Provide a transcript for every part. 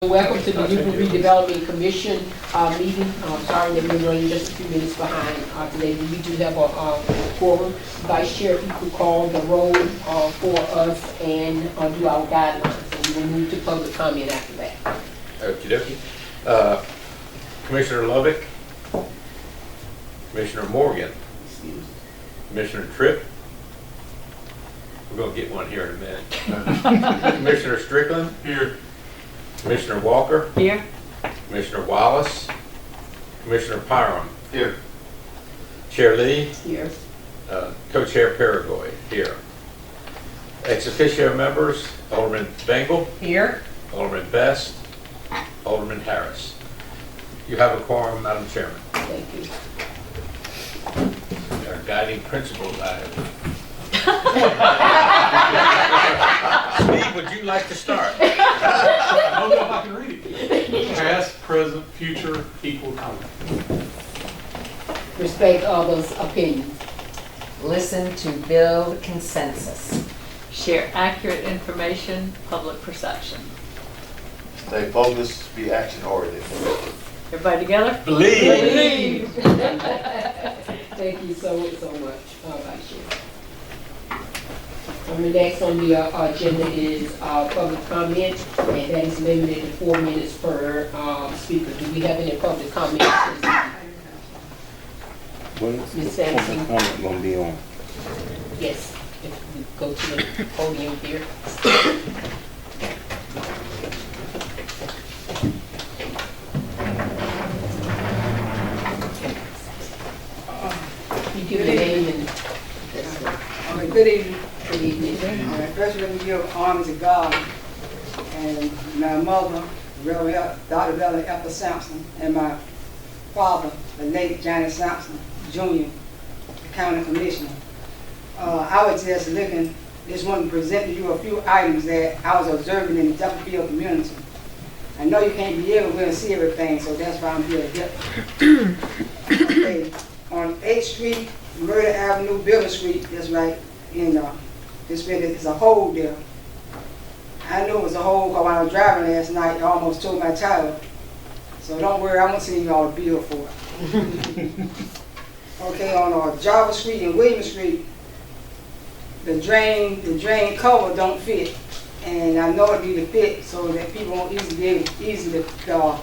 Welcome to the Redevelopment Commission meeting. Sorry that we're running just a few minutes behind today, but we do have a quorum. Vice Chair, if you could call the roll for us and do our guidelines, and we will move to public comment after that. Okie dokie. Commissioner Lovick, Commissioner Morgan, Commissioner Tripp. We're going to get one here in a minute. Commissioner Strickland. Here. Commissioner Walker. Here. Commissioner Wallace. Commissioner Pyram. Here. Chair Lee. Here. Co-Chair Paragoy. Here. Ex officio members, Alderman Bengal. Here. Alderman Best. Alderman Harris. You have a quorum, Madam Chairman. Thank you. Our guiding principles. Steve, would you like to start? I don't know if I can read it. Past, present, future, equal time. Respect others' opinions. Listen to build consensus. Share accurate information, public perception. Stay focused, be action oriented. Everybody together? Believe. Thank you so much, Vice Chair. The next on the agenda is public comment, and that is limited to 4 minutes per speaker. Do we have any public comments? Ms. Sampson? Comment gonna be on. Yes, if we go to the podium here. You give your name and Good evening. good evening. First, let me give honor to God and my mother, Dr. Bella Ethel Sampson, and my father, the late Johnny Sampson, Jr., the county commissioner. I was just wanted to present to you a few items that I was observing in the Duffield community. I know you can't be everywhere and see everything, so that's why I'm here to help. Okay. On 8th Street, Murder Avenue, Biller Street, that's right, there's a hole there. I knew it was a hole because when I was driving last night, I almost tore my tire. So don't worry, I won't send you all a bill for it. Okay, on Java Street and William Street, the drain cover don't fit. And I know it need to fit so that people won't easily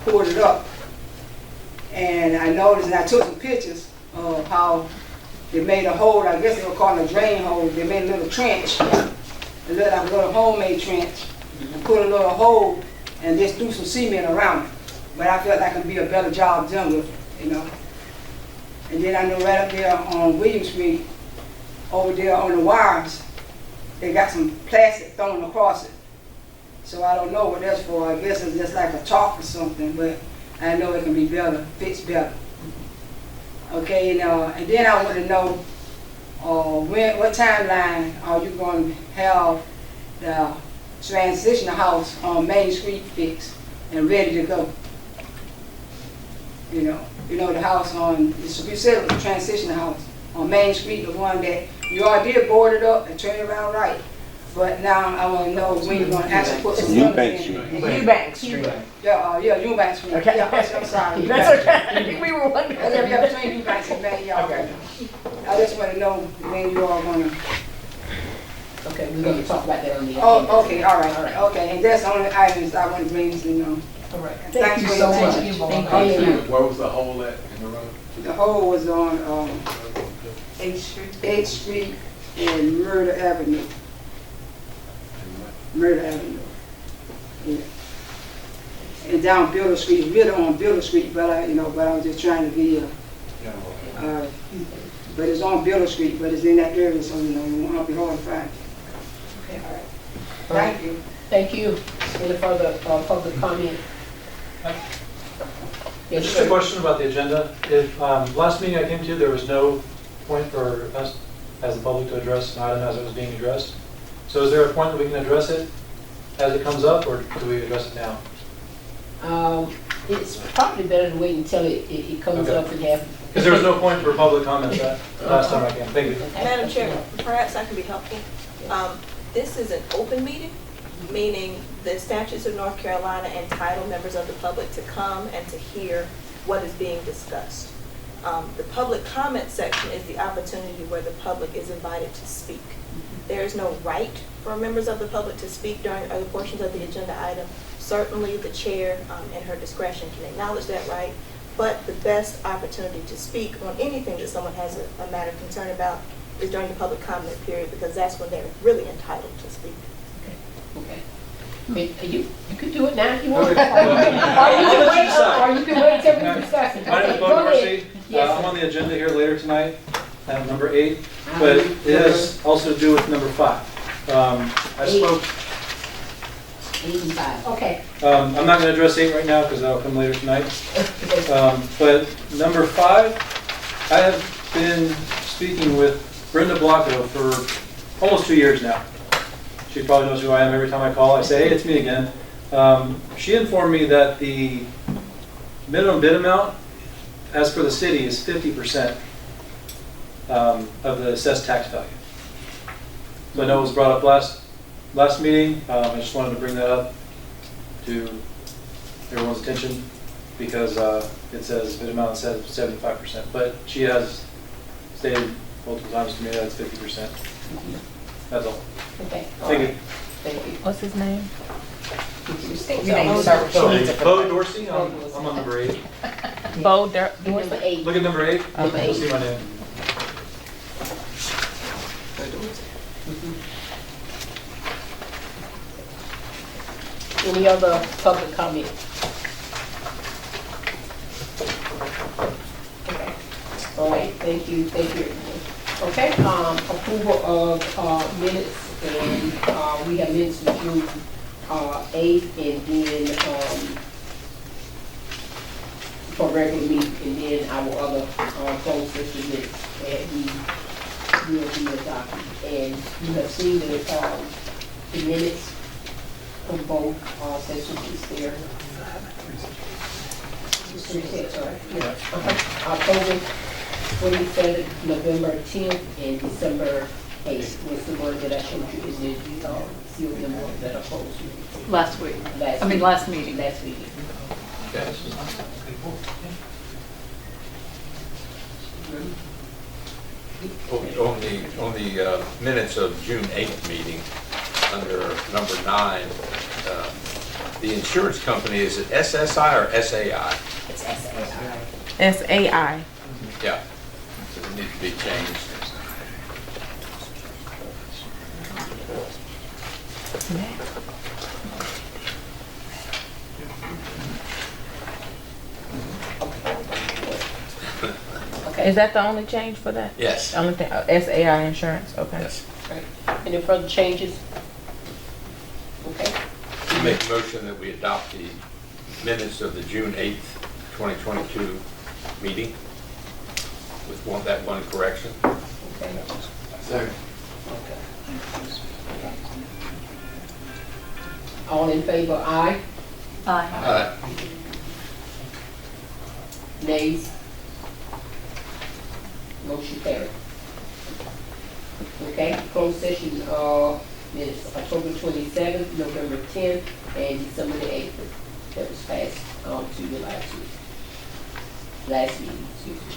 pour it up. And I noticed, and I took some pictures of how they made a hole. I guess they were calling a drain hole. They made a little trench, a little homemade trench, and put a little hole and just threw some cement around it. But I felt like it could be a better job done with it, you know. And then I know right up there on William Street, over there on the wires, they got some plastic thrown across it. So I don't know what that's for. I guess it's just like a chalk or something, but I know it can be better, fits better. Okay, and then I want to know what timeline are you going to have the transitional house on Main Street fixed and ready to go? You know the house you said it was a transitional house on Main Street, the one that you already did board it up and turn it around right. But now I want to know when you're going to actually put some money in. Eubank Street. Yeah, Eubank Street. Okay. Yeah, I'm sorry. That's okay. We were wondering. Yeah, between Eubank and Main, yeah. Okay. I just want to know when you all going to. Okay, we're going to talk about that on the agenda. Oh, okay, all right. Okay, and that's the only items I want to bring to you. All right. Thank you so much. Thank you. Where was the hole at in the road? The hole was on 8th Street. 8th Street and Murder Avenue. Murder Avenue. Yeah. And down Builder Street, really on Builder Street, but I was just trying to be but it's on Builder Street, but it's in that area, so it won't be hard to find. Okay, all right. Thank you. Thank you. Any further public comment? Yes, Just a sir. question about the agenda. If last meeting I came to, there was no point for us as the public to address an item as it was being addressed. So is there a point that we can address it as it comes up, or do we address it now? It's probably better to wait until it comes Okay. up and have. Because there was no point for public comments last time I came. Thank you. Madam Chair, perhaps I can be helpful. This is an open meeting, meaning the statutes of North Carolina entitle members of the public to come and to hear what is being discussed. The public comment section is the opportunity where the public is invited to speak. There is no right for members of the public to speak during other portions of the agenda item. Certainly, the chair, in her discretion, can acknowledge that right, but the best opportunity to speak on anything that someone has a matter of concern about is during the public comment period, because that's when they're really entitled to speak. Okay. I mean, you could do it now if you want. Okay. Or you can wait till we discuss it. My name is Okay, Bo go ahead. Dorsey. Yes. I'm on the agenda here later tonight, number 8, but it has also to do with number 5. I spoke, 85, okay. I'm not going to address 8 right now because that'll come later tonight. But number 5, I have been speaking with Brenda Blanco for almost 2 years now. She probably knows who I am. Every time I call, I say, hey, it's me again. She informed me that the minimum bid amount, as for the city, is 50% of the assessed tax value. So I know it was brought up last meeting. I just wanted to bring that up to everyone's attention because it says bid amount says 75%, but she has stated multiple times to me that it's 50%. That's all. Okay. Thank you. Thank you. What's his name? Your name, sir. She needs it for the Bo record. Dorsey, I'm on number 8. Bo Number 8. Look at number 8. Number You'll 8. see my name. Any other public comment? Okay. All right, thank you, everyone. Okay, approval of minutes, and we have minutes of June 8th, and then for regular meeting, and then our other closed session minutes that we will be adopting. And you have seen the minutes from both sessions is there. October 27th, November 10th, and December 8th was the one that I showed you in the seal memo that I posted. Last week. Last meeting. Last meeting. Okay. On the minutes of June 8th meeting, under number 9, the insurance company, is it SSI or SAI? It's SAI. SAI. Yeah, so it needs to be changed. Okay. Is that the only change for that? Yes. The only thing, SAI insurance, okay. Yes. Right. Any further changes? Okay. We make a motion that we adopt the minutes of the June 8th, 2022 meeting with that one correction. Okay. Second. All in favor, aye. Aye. Nays? Motion carried. Okay, closed session, minutes, October 27th, November 10th, and December the 8th. That was passed to the last meeting, excuse me.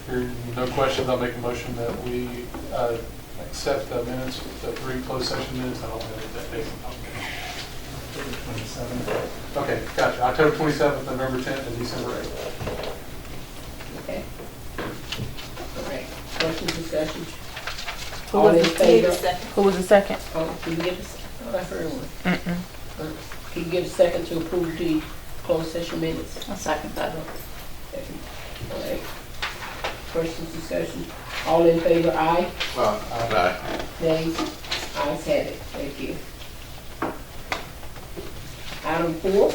Hearing no questions, I'll make a motion that we accept the minutes, the 3 closed session minutes. I don't have that date. October 27th. Okay, gotcha. October 27th, November 10th, and December 8th. Okay. All right, questions, discussion? Who All was in the favor? Who was the second? Oh, can you give us, oh, I heard one. Mm-mm. Can you give a second to approve the closed session minutes? I'll second that. Second. All right. Questions, discussion? All in favor, aye? Aye. Nays? Ayes have it. Thank you. Item 4,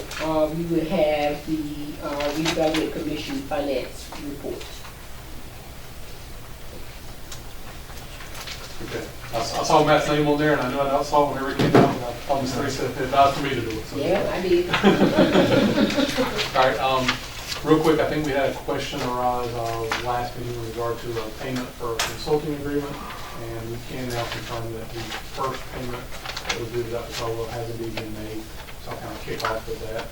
we would have the Redevelopment Commission Finance Report. Okay. I saw Matt's name on there, and I know I saw it whenever it came out, and I thought Ms. Teresa had advised for me to do it. So. Yeah, I did. All right, real quick, I think we had a question arise last meeting in regard to a payment for a consulting agreement. and we can now confirm that the first payment that was due to Dr. Caldwell has indeed been made. So I'll kind of kick off with that.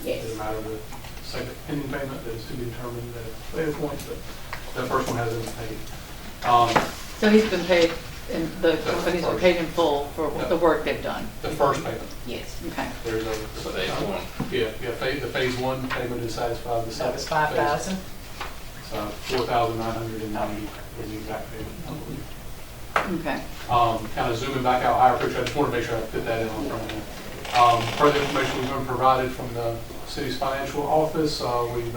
Yes. It's a matter of the second pending payment that is to be determined at a later point, but that first one has been paid. So he's been paid, and the company's been paid in full for the work they've done? The first payment. Yes. Okay. There's a, Phase one. the phase one payment is satisfied. The That was second phase, 5,000? 4,990 is the exact payment, I believe. Okay. Kind of zooming back out higher picture, I just want to make sure I put that in on front of you. Further information we've been provided from the city's financial office. We've,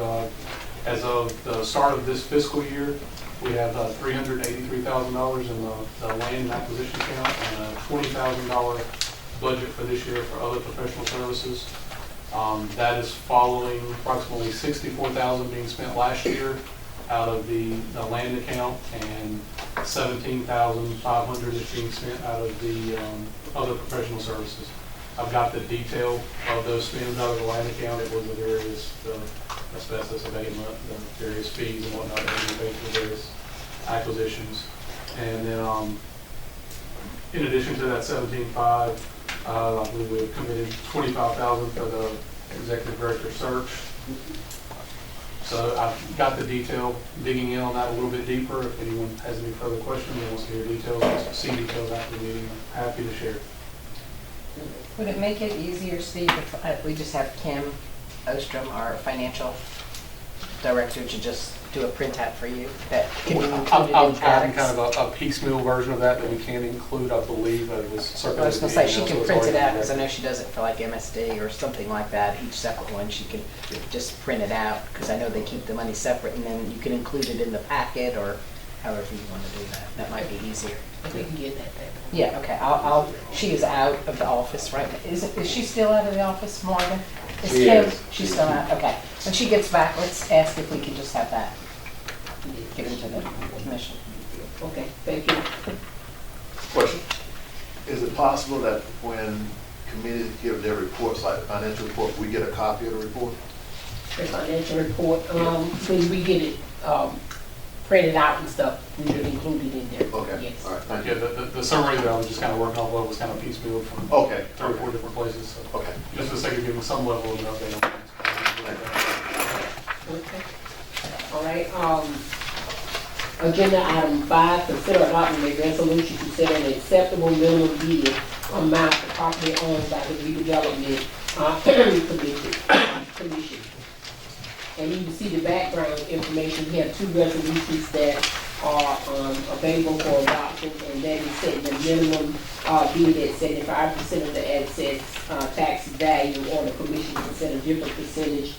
as of the start of this fiscal year, we have $383,000 in the land and acquisition account and a $20,000 budget for this year for other professional services. That is following approximately $64,000 being spent last year out of the land account and $17,500 is being spent out of the other professional services. I've got the detail of those spends out of the land account. It was the various asbestos abatement, the various fees and whatnot that we paid for various acquisitions. And then in addition to that 17.5, I believe we've committed $25,000 for the executive director search. So I've got the detail, digging in on that a little bit deeper. If anyone has any further questions or wants to hear details, see details after the meeting, I'm happy to share. Would it make it easier, Steve, if we just have Kim Ostrom, our financial director, to just do a printout for you that can be included in I've gotten Alex? kind of a piecemeal version of that we can include, I believe. It was I was going to say, she can print it out, because I know she does it for like MSD or something like that, each separate one, she can just print it out, because I know they keep the money separate, and then you can include it in the packet, or however you want to do that. That might be easier. We can get that back. Yeah, okay, she is out of the office right now. Is she still out of the office, Morgan? She Kim? is. She's still out, okay. When she gets back, let's ask if we can just have that given to the commission. Okay, thank you. Question. Is it possible that when committees give their reports, like the financial report, we get a copy of the report? The financial report, when we get it, printed out and stuff, we will include it in there. Okay, Yes. all right, thank Yeah, you. the summary that I was just kind of working off of was kind of piecemeal from Okay. 3 or 4 different places. So Okay. just for the sake of giving some level of an update on things. Okay. All right, agenda item 5, consider adopting a resolution to set an acceptable minimum bid amount for property owned by the redevelopment commission. And you can see the background information. We have 2 resolutions that are available for adoption, and that is setting the minimum bid at 75% of the excess tax value, or the commission can set a different percentage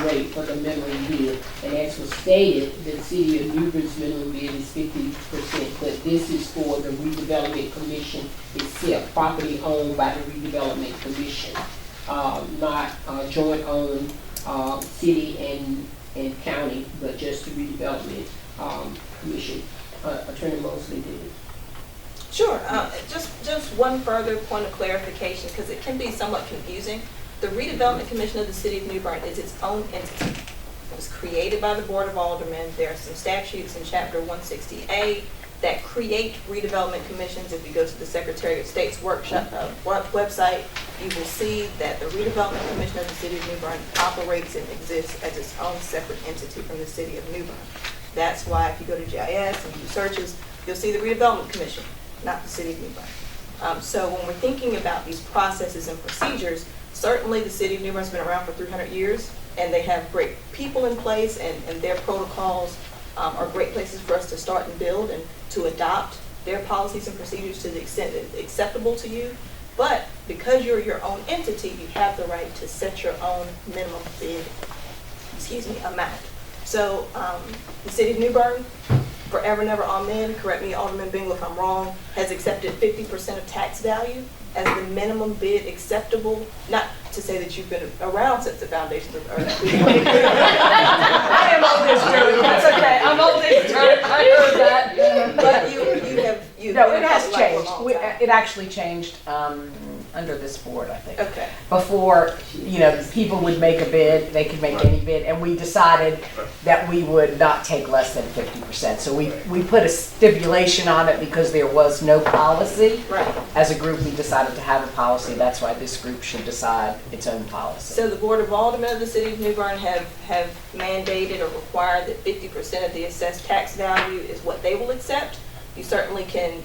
rate for the minimum bid. And as was stated, the city of New Bern's minimum bid is 50%, but this is for the redevelopment commission itself, property owned by the redevelopment commission, not joint owned city and county, but just the redevelopment commission. Attorney Mosley did it. Sure, just one further point of clarification, because it can be somewhat confusing. The Redevelopment Commission of the City of New Bern is its own entity. It was created by the Board of Aldermen. There are some statutes in Chapter 160A that create redevelopment commissions. If you go to the Secretary of State's workshop website, you will see that the Redevelopment Commission of the City of New Bern operates and exists as its own separate entity from the City of New Bern. That's why if you go to GIS and do searches, you'll see the Redevelopment Commission, not the City of New Bern. So when we're thinking about these processes and procedures, certainly the City of New Bern's been around for 300 years, and they have great people in place, and their protocols are great places for us to start and build and to adopt their policies and procedures to the extent that it's acceptable to you. But because you're your own entity, you have the right to set your own minimum bid, amount. So the City of New Bern, forever never amen, correct me Alderman Bingle if I'm wrong, has accepted 50% of tax value as the minimum bid acceptable, not to say that you've been around since the foundation of Earth. I am old history, that's okay, I'm old history, I heard that. But you. No, it has Like, for a changed. long time. It actually changed under this board, I think. Okay. Before, people would make a bid, they could make any bid, and we decided that we would not take less than 50%. So we put a stipulation on it because there was no policy. Right. As a group, we decided to have a policy. That's why this group should decide its own policy. So the Board of Aldermen of the City of New Bern have mandated or required that 50% of the assessed tax value is what they will accept. You certainly can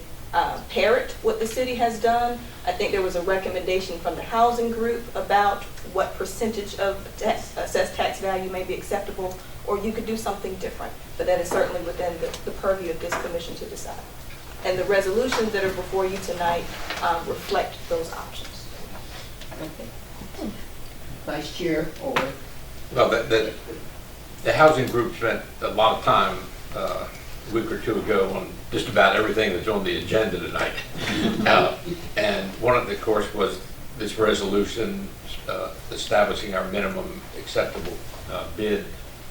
parrot what the city has done. I think there was a recommendation from the housing group about what percentage of assessed tax value may be acceptable, or you could do something different. But that is certainly within the purview of this commission to decide. And the resolutions that are before you tonight reflect those options. Okay. Vice Chair or? Well, the housing group spent a lot of time a week or two ago on just about everything that's on the agenda tonight. And one of the, of course, was this resolution establishing our minimum acceptable bid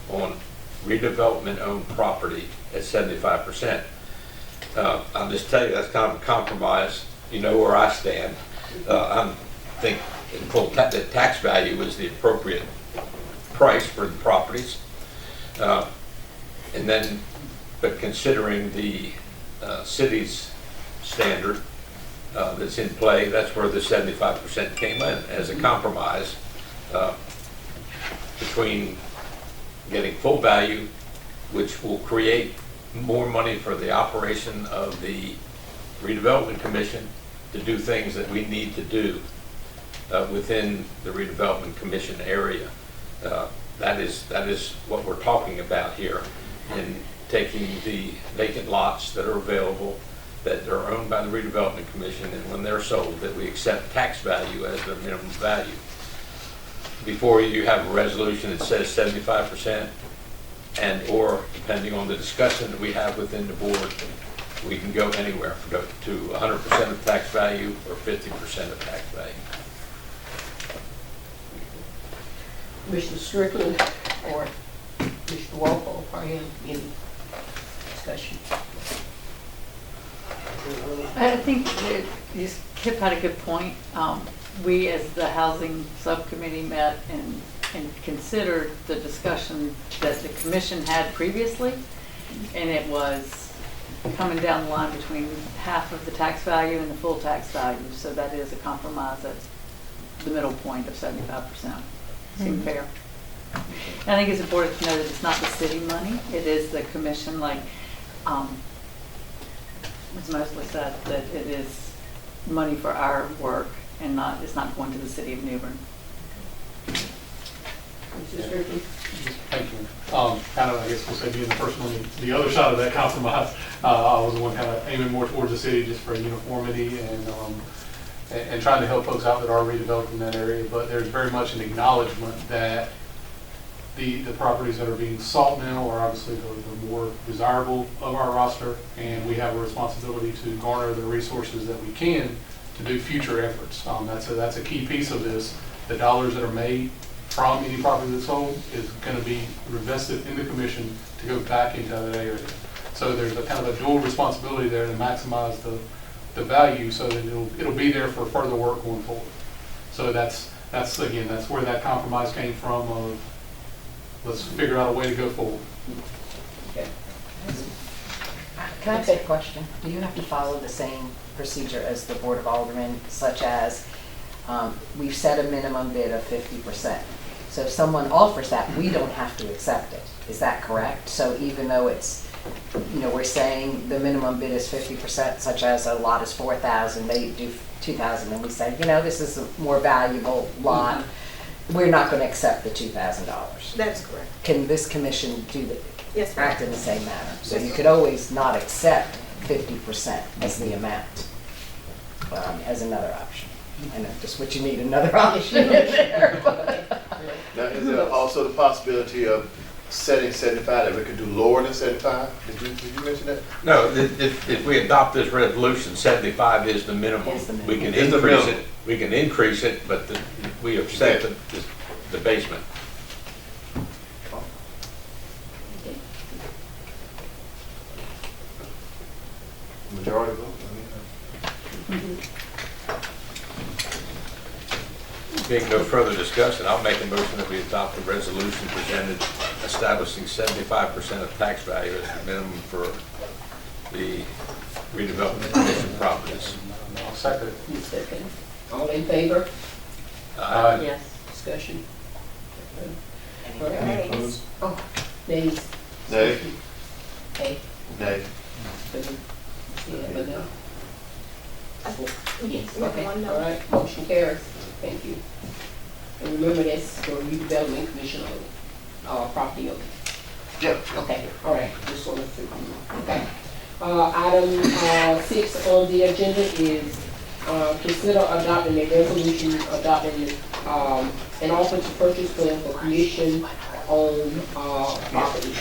on redevelopment-owned property at 75%. I'll just tell you, that's kind of a compromise. You know where I stand. I think the tax value is the appropriate price for the properties. And then, but considering the city's standard that's in play, that's where the 75% came in as a compromise between getting full value, which will create more money for the operation of the Redevelopment Commission to do things that we need to do within the Redevelopment Commission area. That is what we're talking about here, in taking the vacant lots that are available, that are owned by the Redevelopment Commission, and when they're sold, that we accept tax value as their minimum value. Before you have a resolution that says 75%, and or depending on the discussion that we have within the board, we can go anywhere to 100% of tax value or 50% of tax value. Commissioner Strickland or Mr. Walpole, are you in discussion? I think Kip had a good point. We, as the housing subcommittee, met and considered the discussion that the commission had previously, and it was coming down the line between half of the tax value and the full tax value. So that is a compromise at the middle point of 75%. Seem fair? And I think it's important to know that it's not the city money. It is the commission, like it's mostly said, that it is money for our work and it's not going to the city of New Bern. Thank you. Kind of, I guess we'll say, being the person on the other side of that compromise, I was the one kind of aiming more towards the city just for uniformity and trying to help folks out that are redeveloping that area. But there's very much an acknowledgement that the properties that are being sought now are obviously the more desirable of our roster, and we have a responsibility to garner the resources that we can to do future efforts. That's a key piece of this. The dollars that are made from any property that's sold is going to be reinvested in the commission to go back into that area. So there's a kind of a dual responsibility there to maximize the value so that it'll be there for further work going forward. So that's where that compromise came from of let's figure out a way to go forward. Okay. Can I ask a question? Do you have to follow the same procedure as the Board of Aldermen, such as we've set a minimum bid of 50%? So if someone offers that, we don't have to accept it. Is that correct? So even though it's, we're saying the minimum bid is 50%, such as a lot is 4,000, they do 2,000, and we say, this is a more valuable lot. We're not going to accept the $2,000. That's correct. Can this commission do that? Yes, ma'am. Act in the same manner? So you could always not accept 50% as the amount, as another option. I know just what you need, another option in there. Now, is there also the possibility of setting 75, that we could do lower than 75? Did you mention that? No, if we adopt this resolution, 75 is the minimum. Is the minimum. We can Is the increase minimum. it. We can increase it, but we have set the basement. Majority vote? Being no further discussion, I'll make a motion that we adopt a resolution presented establishing 75% of tax value as the minimum for the redevelopment commission properties. I'll second it. You second. All in favor? Yes. Discussion? Any nays? Oh, nays. Nay. Nay. Nay. Yeah, but no. I think, Yes, we have okay, one no. all right, motion carries, thank you. And remember, that's for redevelopment commission on, property owner. Yeah. Okay, all right, just wanted to, okay. Item, 6 on the agenda is, consider adopting a resolution adopting, an offer to purchase plan for commission on, property.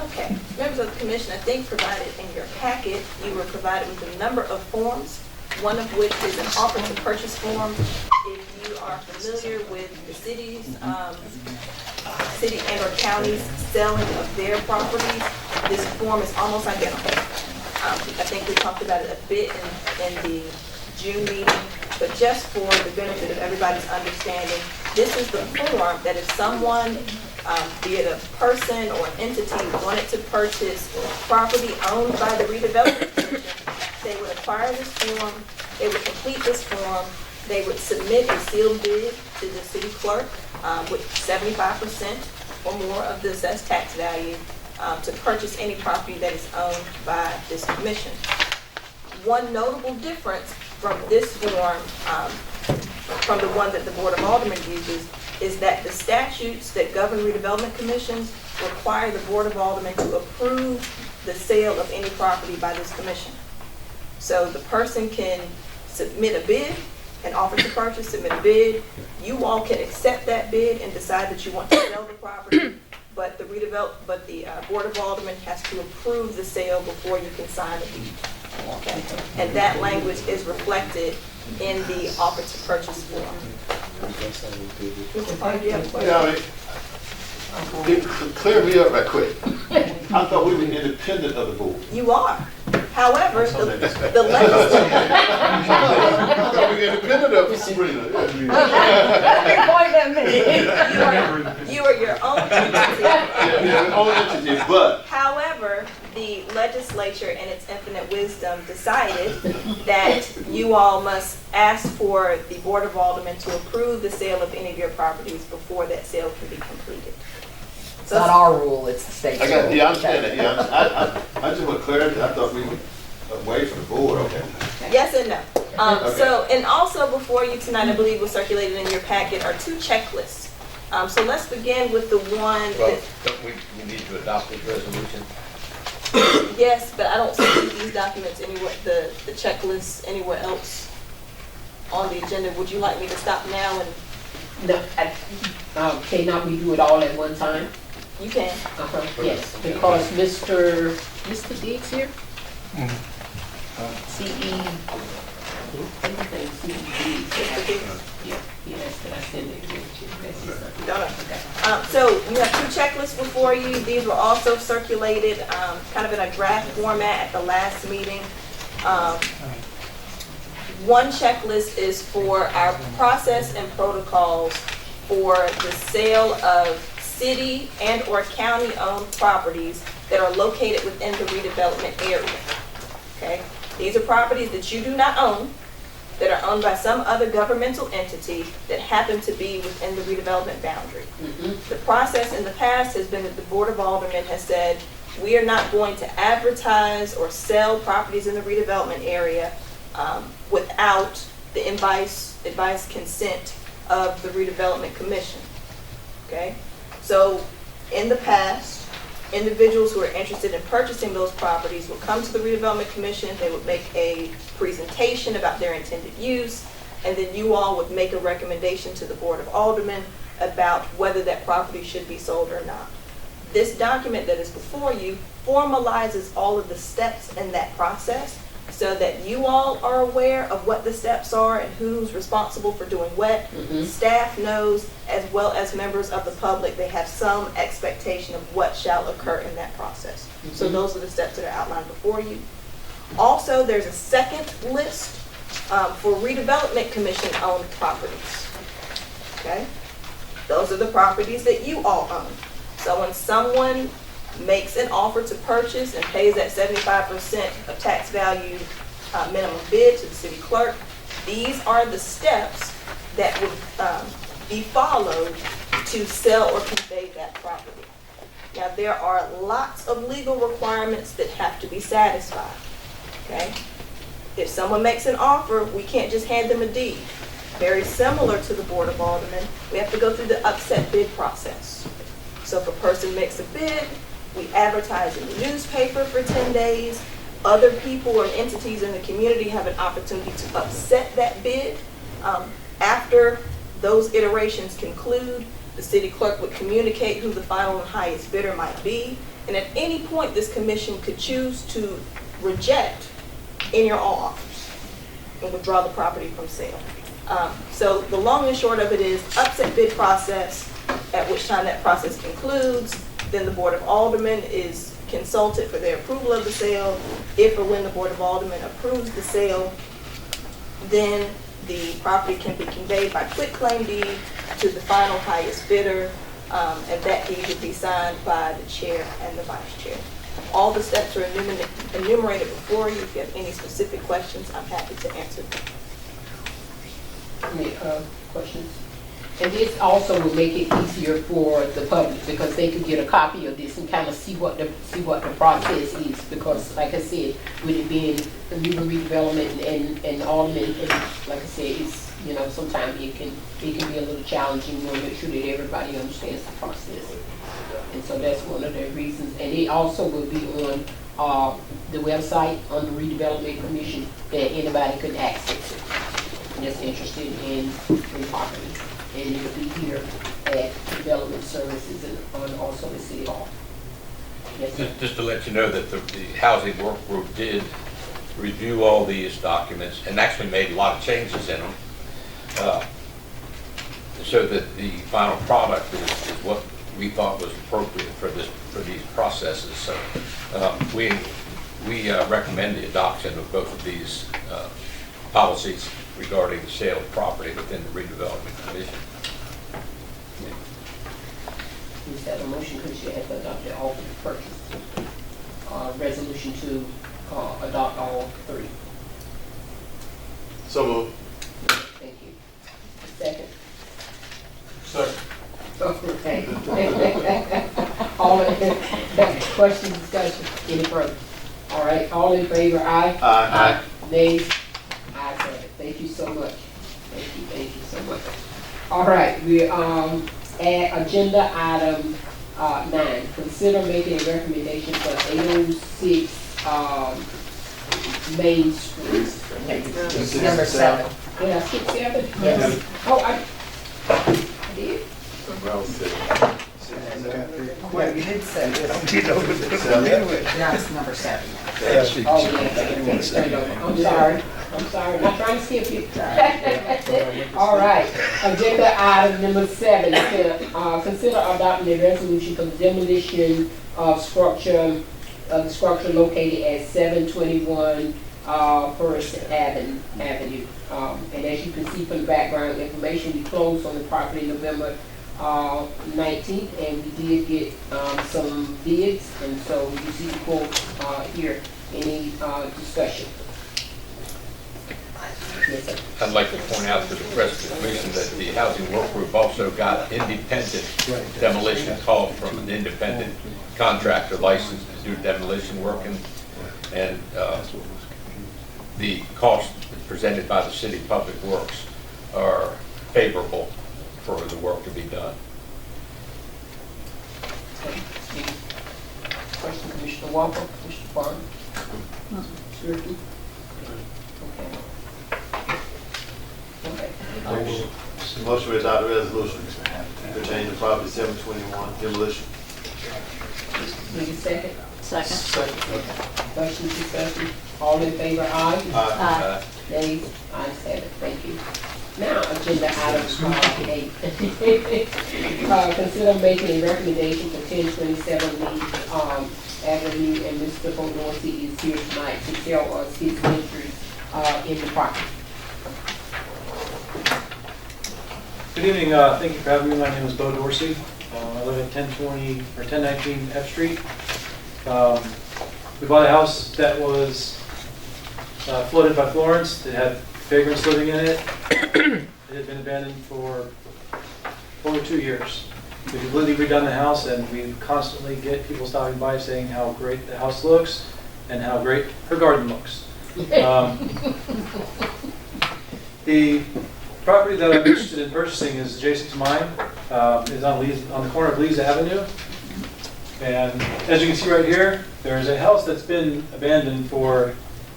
Okay, members of the commission, I think provided in your packet, you were provided with a number of forms, one of which is an offer to purchase form. If you are familiar with the cities, city and or counties selling of their properties, this form is almost identical. I think we talked about it a bit in the June meeting, but just for the benefit of everybody's understanding, this is the form that if someone, be it a person or an entity, wanted to purchase property owned by the Redevelopment Commission, they would acquire this form, they would complete this form, they would submit a sealed bid to the city clerk with 75% or more of the assessed tax value to purchase any property that is owned by this commission. One notable difference from this form, from the one that the Board of Aldermen uses, is that the statutes that govern redevelopment commissions require the Board of Aldermen to approve the sale of any property by this commission. So the person can submit a bid, an offer to purchase, submit a bid. You all can accept that bid and decide that you want to sell the property, but the Board of Aldermen has to approve the sale before you can sign the deed. Okay. And that language is reflected in the offer to purchase form. Mr. Parker, you have a question? Yeah, clear me up right quick. I thought we were independent of the board. You are. However, the legislature, I thought we were independent of Sabrina. you are your own entity. Yeah, own entity, but However, the legislature in its infinite wisdom decided that you all must ask for the Board of Aldermen to approve the sale of any of your properties before that sale can be completed. It's not our rule, it's the state's I got, rule. yeah, I understand that, yeah. I just want clarity. I thought we were away from the board, okay. Yes and no. Okay. So, and also before you tonight, I believe was circulated in your packet, are 2 checklists. So let's begin with the one Well, that, don't we need to adopt this resolution? yes, but I don't see these documents anywhere, the checklists anywhere else on the agenda. Would you like me to stop now and No, cannot we do it all at one time? you can? Yes, because Mr. Diggs here? CE. Mr. Diggs? Yeah, yes, but I send it to you. That's his son. No, no. So you have 2 checklists before you. These were also circulated kind of in a draft format at the last meeting. One checklist is for our process and protocols for the sale of city and or county owned properties that are located within the redevelopment area. Okay? These are properties that you do not own, that are owned by some other governmental entity that happen to be within the redevelopment boundary. The process in the past has been that the Board of Aldermen has said, we are not going to advertise or sell properties in the redevelopment area without the advice consent of the Redevelopment Commission. Okay? So in the past, individuals who are interested in purchasing those properties would come to the Redevelopment Commission, they would make a presentation about their intended use, and then you all would make a recommendation to the Board of Aldermen about whether that property should be sold or not. This document that is before you formalizes all of the steps in that process so that you all are aware of what the steps are and who's responsible for doing what. Staff knows, as well as members of the public, they have some expectation of what shall occur in that process. So those are the steps that are outlined before you. Also, there's a second list For redevelopment commission owned properties, okay? Those are the properties that you all own. So when someone makes an offer to purchase and pays that 75% of tax value minimum bid to the city clerk, these are the steps that would be followed to sell or convey that property. Now, there are lots of legal requirements that have to be satisfied, okay? If someone makes an offer, we can't just hand them a deed. Very similar to the Board of Aldermen, we have to go through the upset bid process. So if a person makes a bid, we advertise in the newspaper for 10 days. Other people or entities in the community have an opportunity to upset that bid. After those iterations conclude, the city clerk would communicate who the final and highest bidder might be. And at any point, this commission could choose to reject any or all offers and withdraw the property from sale. So the long and short of it is upset bid process, at which time that process concludes. Then the Board of Aldermen is consulted for their approval of the sale. If or when the Board of Aldermen approves the sale, then the property can be conveyed by quitclaim deed to the final highest bidder, and that deed would be signed by the chair and the vice chair. All the steps are enumerated before you. If you have any specific questions, I'm happy to answer them. Any questions? And this also will make it easier for the public because they could get a copy of this and kind of see what the process is. Because, like I said, with it being the legal redevelopment and aldermen, and like I said, it's, you know, sometimes it can be a little challenging. You want to make sure that everybody understands the process. And so that's one of the reasons. And it also will be on the website on the Redevelopment Commission that anybody could access it that's interested in property. And it will be here at Development Services and also the City Hall. Yes, sir. Just to let you know that the Housing Work Group did review all these documents and actually made a lot of changes in them, so that the final product is what we thought was appropriate for these processes. So we recommend the adoption of both of these policies regarding the sale of property within the Redevelopment Commission. Is that a motion because you have to adopt all of the purchase? Resolution to adopt all three. So moved. Thank you. Second. Second. Okay. All in question, discussion, any further? All right, all in favor, aye? Aye. Nays? Ayes have it. Thank you so much. Thank you so much. All right, we at agenda item 9. Consider making a recommendation for 806 Main Street. Number 7. Did I skip 7? Yes. Oh, I did? Well, you did say this. Now it's number 7. Oh, yeah. I'm sorry, not trying to skip you. All right, agenda item number 7, consider adopting a resolution for the demolition of structure located at 721 First Avenue. And as you can see from the background information, we closed on the property November 19th, and we did get some bids, and so you see the quote here. Any discussion? Yes, sir. I'd like to point out to the rest of the commission that the Housing Work Group also got independent demolition call from an independent contractor licensed to do demolition work, and the cost presented by the City Public Works are favorable for the work to be done. Question, Commissioner Walker, Commissioner Bern? Seriously? Okay. Motion to adopt the resolution pertaining to property 721 demolition. Need a second? Second. Question, discussion, all in favor, aye? Aye. Nays? Ayes have it, thank you. Now, agenda item 8. Consider making a recommendation for 1027 Lee Avenue, and Mr. Dorsey is here tonight to tell us his interest in the property. Good evening, thank you for having me. My name is Bo Dorsey. I live at 1020 or 1019 F Street. We bought a house that was flooded by Florence. It had vagrants living in it. It had been abandoned for over 2 years. We completely redone the house, and we constantly get people stopping by saying how great the house looks and how great her garden looks. The property that I'm interested in purchasing is adjacent to mine. Is on the corner of Lees Avenue. And as you can see right here, there's a house that's been abandoned for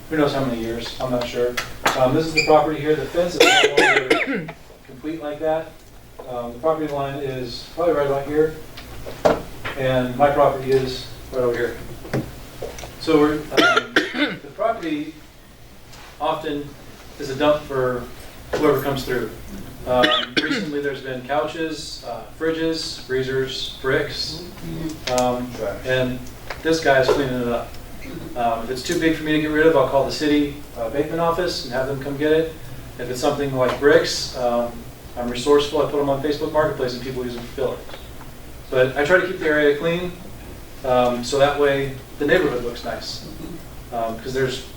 who knows how many years. I'm not sure. This is the property here. The fence is no longer complete like that. The property line is probably right about here, and my property is right over here. So the property often is a dump for whoever comes through. Recently there's been couches, fridges, freezers, bricks, and this guy is cleaning it up. If it's too big for me to get rid of, I'll call the city abatement office and have them come get it. If it's something like bricks, I'm resourceful. I put them on Facebook Marketplace and people use them for fillers. But I try to keep the area clean so that way the neighborhood looks nice. Because there's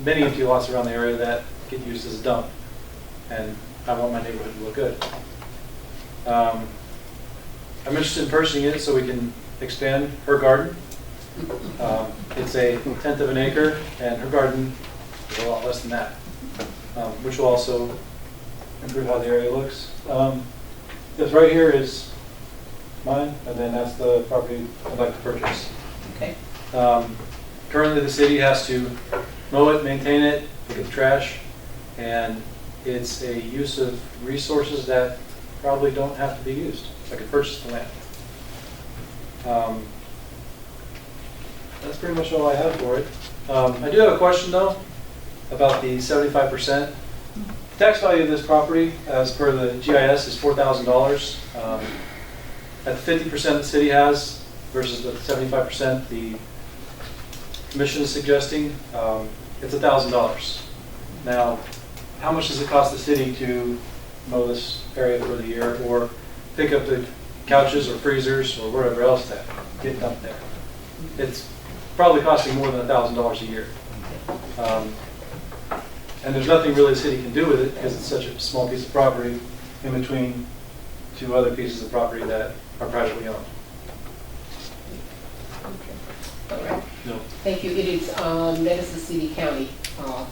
many empty lots around the area that get used as a dump. And I want my neighborhood to look good. I'm interested in purchasing it so we can expand her garden. It's a 1/10 of an acre, and her garden is a lot less than that, which will also improve how the area looks. This right here is mine, and then that's the property I'd like to purchase. Okay. Currently, the city has to mow it, maintain it, pick up the trash, and it's a use of resources that probably don't have to be used. I could purchase the land. That's pretty much all I have for it. I do have a question though about the 75%. The tax value of this property, as per the GIS, is $4,000. At the 50% the city has versus the 75% the commission is suggesting, it's $1,000. Now, how much does it cost the city to mow this area for the year, or pick up the couches or freezers or whatever else that get dumped there? It's probably costing more than $1,000 a year. And there's nothing really the city can do with it because it's such a small piece of property in between two other pieces of property that are privately owned. All right. No. Thank you. It is, that is the city county.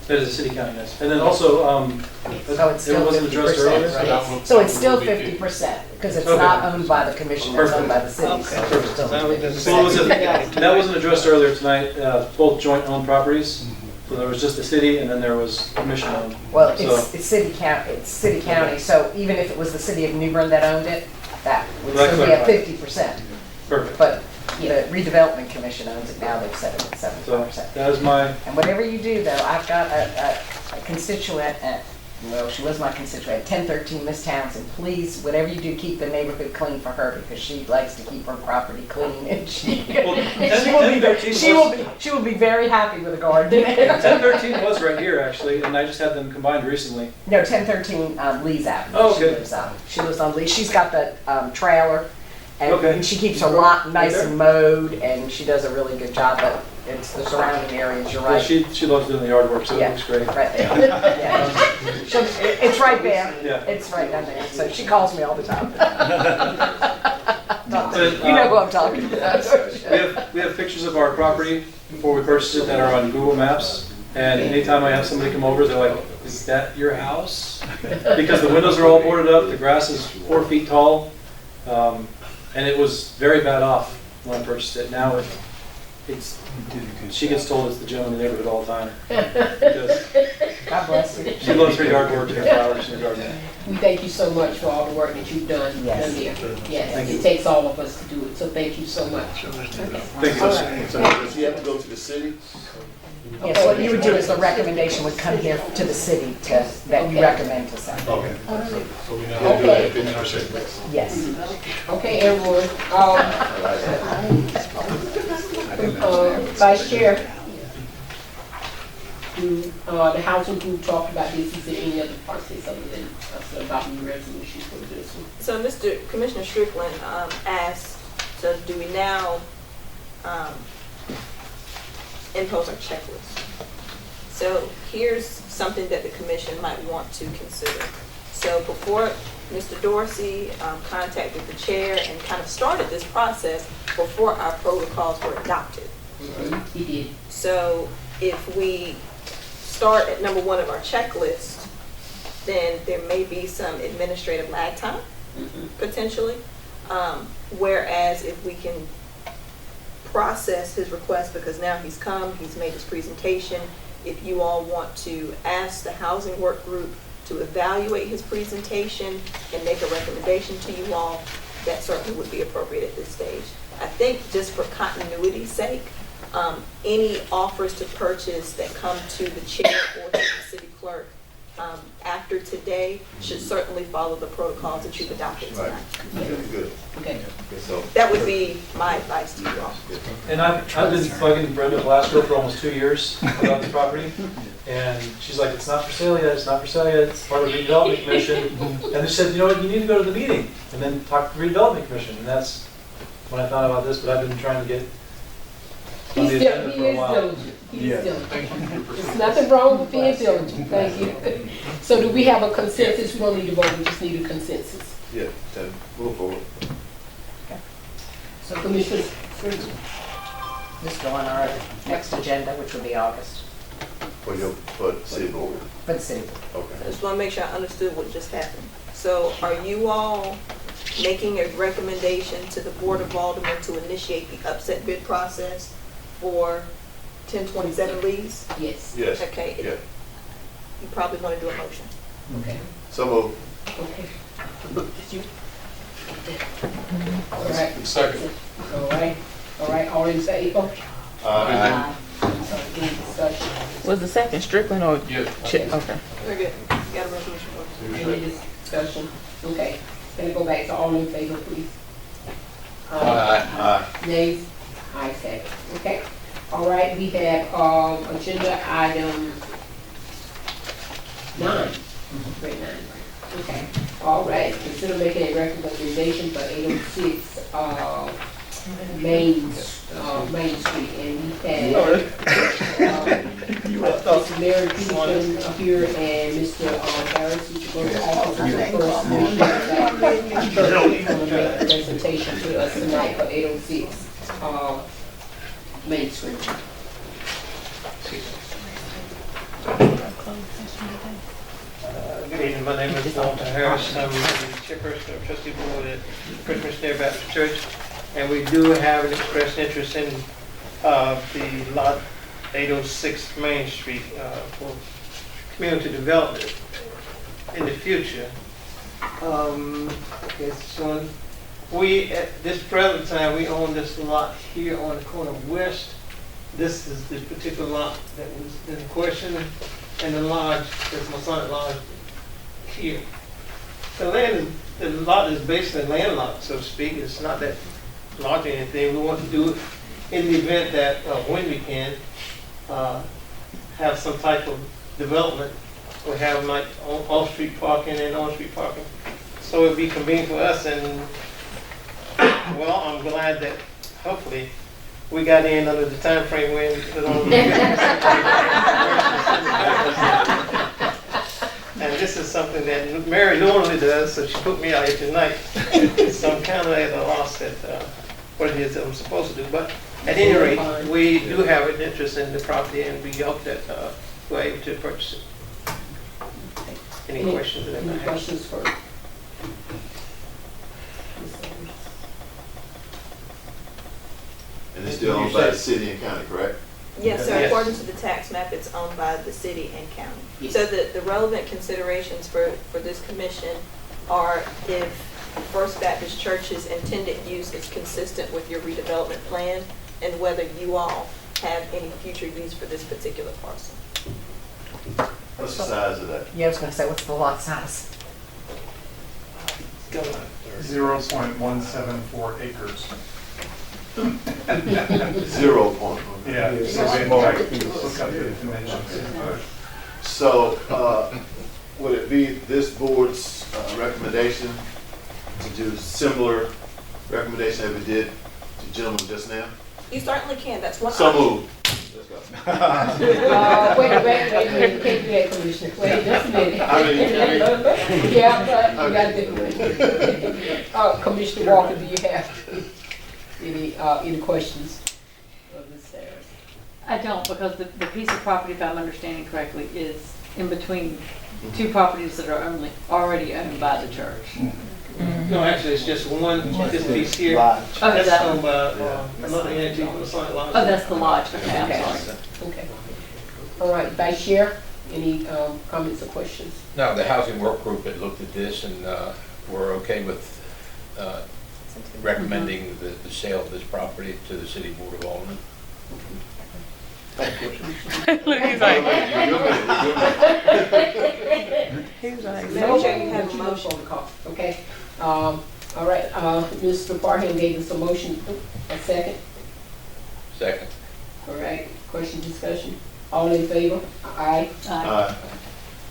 That is a city county, yes. And then also, So it's still it wasn't addressed 50%, earlier. right? So it's still 50%, because it's Okay. not owned by the commission, it's owned by the city. Okay. So it's still Well, 50%. that wasn't addressed earlier tonight, both joint owned properties. So there was just the city and then there was commission owned. Well, So- it's city county, so even if it was the city of New Bern that owned it, that would That still be at clarifies. 50%. Perfect. But the Redevelopment Commission owns it now, they've set it at So 75%. that is my, And whatever you do, though, I've got a constituent at, well, she was my constituent, at 1013 Miss Townsend. Please, whatever you do, keep the neighborhood clean for her, because she likes to keep her property clean, and she, Well, she will be very happy with a garden. 1013 was right here actually, and I just had them combined recently. No, 1013 Lee's Avenue. Oh, She okay. lives on. She lives on Lee. She's got the trailer, and Okay. she keeps her lot nice Right there? and mowed, and she does a really good job. But it's the surrounding areas. You're Yeah, right. she loves doing the yard work, so it Yeah, looks great. right there. Yeah. It's right there. Yeah. It's right down there. So she calls me all the time. But, You know who I'm talking about. we have pictures of our property before we purchased it that are on Google Maps. And anytime I have somebody come over, they're like, "Is that your house?" Because the windows are all boarded up, the grass is 4 feet tall, and it was very bad off when I purchased it. Now it's she gets told it's the gem in the neighborhood all the time. Because God bless you. she loves her yard work and her flowers in her garden. We thank you so much for all the work that you've done Yes. here. Thank Yes, you. it takes all of us to do it, so thank you so much. Okay. Thank you. All right. So does he have to go to the city? Yes, what you would do is the recommendation would come here to the city that you Okay. recommend to send. Okay. So we know We'll do that at Okay. 50%. Yes. Okay, everyone. Vice Chair. The housing group talked about this, is there any other process other than us adopting the resolution for this one? So Mr. Commissioner Strickland asked, so do we now impose our checklist? So here's something that the commission might want to consider. So before Mr. Dorsey contacted the chair and kind of started this process before our protocols were adopted. He did. So if we start at number 1 of our checklist, then there may be some administrative lag time, potentially. Whereas if we can process his request, because now he's come, he's made his presentation, if you all want to ask the housing work group to evaluate his presentation and make a recommendation to you all, that certainly would be appropriate at this stage. I think just for continuity's sake, any offers to purchase that come to the chair or to the city clerk after today should certainly follow the protocols that you've adopted Right. tonight. Good. Okay. So, That would be my advice to you all. And I've been bugging Brenda Velasco for almost 2 years about this property. And she's like, it's not for sale yet, it's not for sale yet, it's part of the Redevelopment Commission. And they said, you know what, you need to go to the meeting and then talk to the Redevelopment Commission. And that's when I found out about this, but I've been trying to get on He's the still, agenda he for a is while. diligent. He is diligent. There's nothing wrong with being diligent. Thank you. So do we have a consensus? We don't need to vote, we just need a consensus. yeah, then move forward. So Commissioner, Just go on our next agenda, which will be August, For the city board. for the city. I Okay. just want to make sure I understood what just happened. So are you all making a recommendation to the Board of Aldermen to initiate the upset bid process for 1027 Lee's? yes. Yes. Okay. Yeah. You probably want to do a motion. Okay. So move. Okay. All right. Second. All right, all in favor? Any discussion? Was the second Strickland or? Yeah. Okay. Very good. Got a resolution for it. Any discussion? Okay, can I go back to all in favor, please? Nays? Ayes have it. Okay. All right, we have agenda item 9. Grade 9. Okay. All right, consider making a recommendation for 806 Main Street, and we have Mr. Mary Peterson here and Mr. Harris, who's going to offer the first make a presentation to us tonight for 806 Main Street. Good evening, my name is Walter Harris. I'm the chairperson of trustee board at Christmas Missionary Baptist Church. And we do have an expressed interest in the lot 806 Main Street for community development in the future. We, at this present time, we own this lot here on the corner west. This is the particular lot that was in question, and the lodge, that's Masonic Lodge here. The lot is basically landlocked, so to speak. It's not that large or anything. We want to do it in the event that when we can have some type of development, or have like off-street parking and on-street parking. So it'd be convenient for us, and well, I'm glad that hopefully we got in under the time frame when and this is something that Mary normally does, so she put me out here tonight. So I'm kind of at a loss at what it is that I'm supposed to do. But at any rate, we do have an interest in the property, and we hope that we're able to purchase it. Any questions that I Any might have? questions for? And it's still owned by the city and county, correct? Yes, sir. Yes. According to the tax map, it's owned by the city and county. Yes. So the relevant considerations for this commission are if First Baptist Church's intended use is consistent with your redevelopment plan, and whether you all have any future use for this particular parcel. What's the size of that? Yeah, I was gonna say, what's the lot size? 0.174 acres. 0 point. So, would it be this board's recommendation to do similar recommendation as we did to gentlemen just now? You certainly can, that's one So option. moved. Let's go. Wait, you can't do that, Commissioner. Wait just a minute. I mean- Yeah, but you gotta do it. Commissioner Walker, do you have any questions of Ms. Harris? I don't, because the piece of property, if I'm understanding correctly, is in between two properties that are already owned by the church. No, actually, it's just one, this piece here. Oh, That's that- owned by another entity from the St. Lawrence. Oh, that's the lodge, okay, I'm sorry. Okay. All right, Vice Chair, any comments or questions? No, the housing work group had looked at this and we're okay with recommending the sale of this property to the City Board of Aldermen. Look, he's like, Madam Chair, you have a motion. Okay, all right, Mr. Parham gave us a motion, a second. Second. All right, question, discussion, all in favor? Aye. Aye.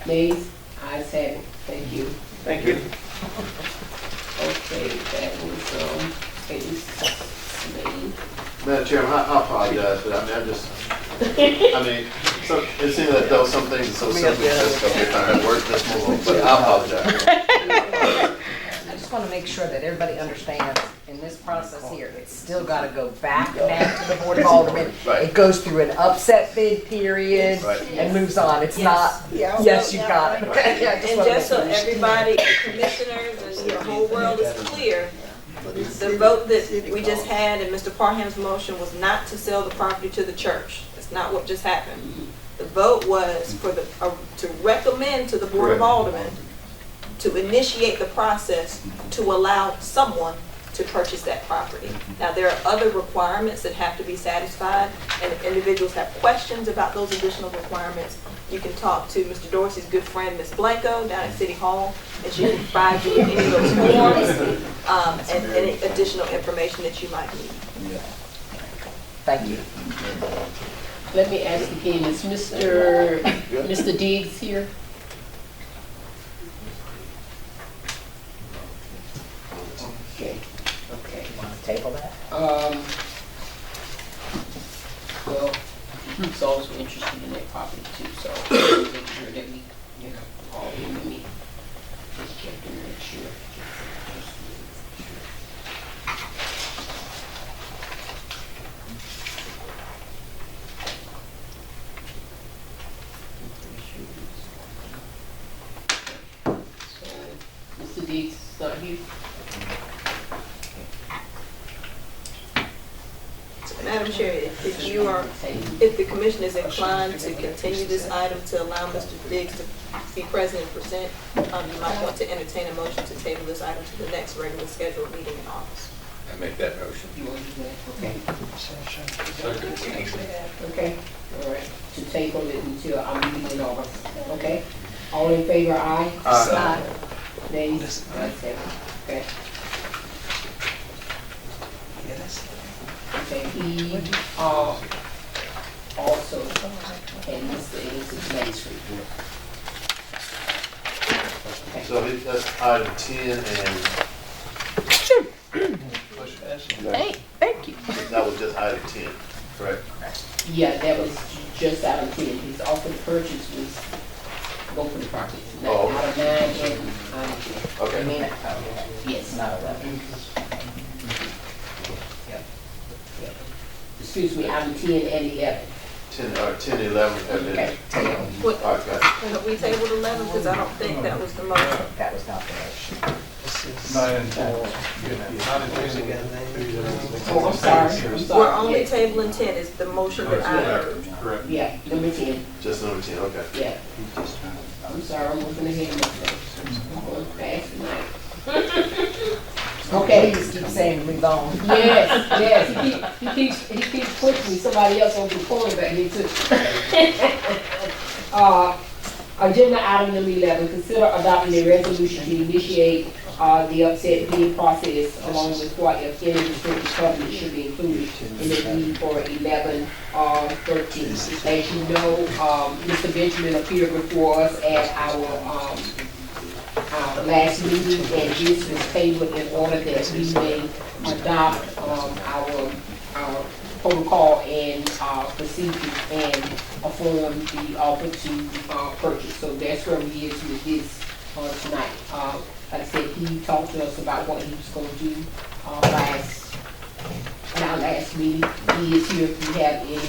Nays? Ayes have it, thank you. Thank you. Okay, that was, Madam Chairman, I apologize, but I mean, it seems that though some things are so simple, just go get time at work, let's move on, but I apologize. I just want to make sure that everybody understands, in this process here, it's still got to go back down to the Board of Aldermen. Right. It goes through an upset bid period Right. and moves on. It's not, yes, you got it. Okay, yeah, I And wanna just so make sure. everybody, commissioners, and the whole world is clear, the vote that we just had in Mr. Parham's motion was not to sell the property to the church. That's not what just happened. The vote was for to recommend to the Board of Aldermen to initiate the process to allow someone to purchase that property. Now, there are other requirements that have to be satisfied, and if individuals have questions about those additional requirements, you can talk to Mr. Dorsey's good friend, Ms. Blanco, down at City Hall, and she can provide you with any of those forms and any additional information that you might need. Thank you. let me ask again, is Mr. Diggs here? Okay, okay. Want to table that? Well, he's also interested in that property too, so we'll make sure that we, all in with me. Just check to make sure. So, Mr. Diggs is not here. Madam Chair, if the commission is inclined to continue this item to allow Mr. Diggs to be present and present, you might want to entertain a motion to table this item to the next regular scheduled meeting in August. I make that motion. You want to do that? Okay. Okay, all right, to table it until our meeting in August, okay? All in favor, aye? Aye. Nays? Ayes have it. Okay. Okay, he, also, and Mr. Ennis' Main Street. Okay. So that's item 10 and. thank you. That was just item 10, correct? Yeah, that was just out of 10. His offer to purchase was go for the property. Oh, Out of 9 and out of I Okay. mean, 10. Yes. not 11. Excuse me, out of 10 and 11. 10, 11, and Okay. then. What, All right, got it. have we tabled 11? Because I don't think that was the motion. That was not the motion. 9 and 10. Oh, I'm sorry. I'm We're sorry. only Yes. tabling 10 is the motion that I heard. Correct. Yeah, number 10. Just number 10, okay. Yeah. I'm sorry, I'm looking ahead of myself. I'm going fast tonight. Okay. Please keep saying move on. Yes, he keeps pushing me, somebody else over the corner back here too. Agenda item number 11, consider adopting a resolution to initiate the upset bid process, along with what if any restrictive covenant should be included in the deed for 11/13. As you know, Mr. Benjamin appeared before us at our last meeting, and this was tabled in order that we may adopt our protocol and procedures and form the offer to purchase. So that's where we is with this tonight. Like I said, he talked to us about what he was going to do in our last meeting. He is here if you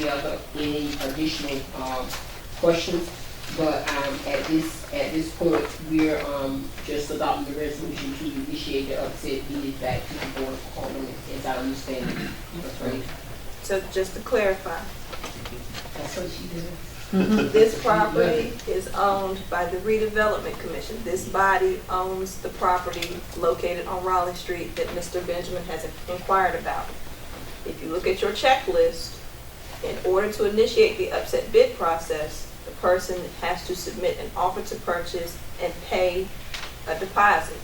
have any additional questions. But at this point, we're just adopting the resolution to initiate the upset bid back to the Board of Aldermen, as I understand it. That's right. So just to clarify, That's what she did. this property is owned by the Redevelopment Commission. This body owns the property located on Raleigh Street that Mr. Benjamin has inquired about. If you look at your checklist, in order to initiate the upset bid process, the person has to submit an offer to purchase and pay a deposit.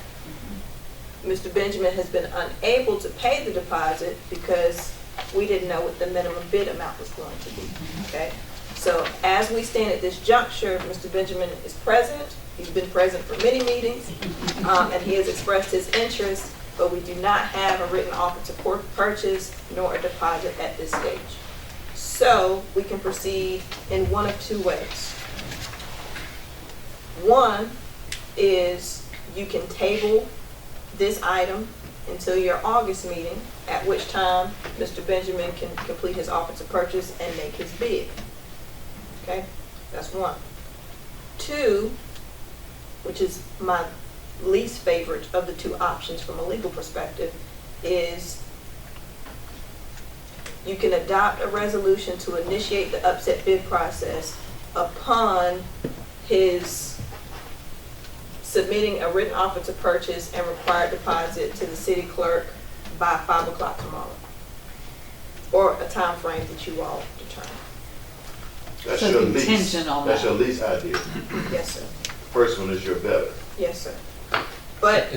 Mr. Benjamin has been unable to pay the deposit because we didn't know what the minimum bid amount was going to be, okay? So as we stand at this juncture, Mr. Benjamin is present. He's been present for many meetings, and he has expressed his interest, but we do not have a written offer to purchase nor a deposit at this stage. So we can proceed in one of two ways. One is you can table this item until your August meeting, at which time Mr. Benjamin can complete his offer to purchase and make his bid. Okay, that's one. Two, which is my least favorite of the two options from a legal perspective, is you can adopt a resolution to initiate the upset bid process upon his submitting a written offer to purchase and required deposit to the city clerk by 5 o'clock tomorrow, or a time frame that you all determine. That's So your least, contingent on that's that. your least idea. Yes, sir. First one is your better. Yes, sir. But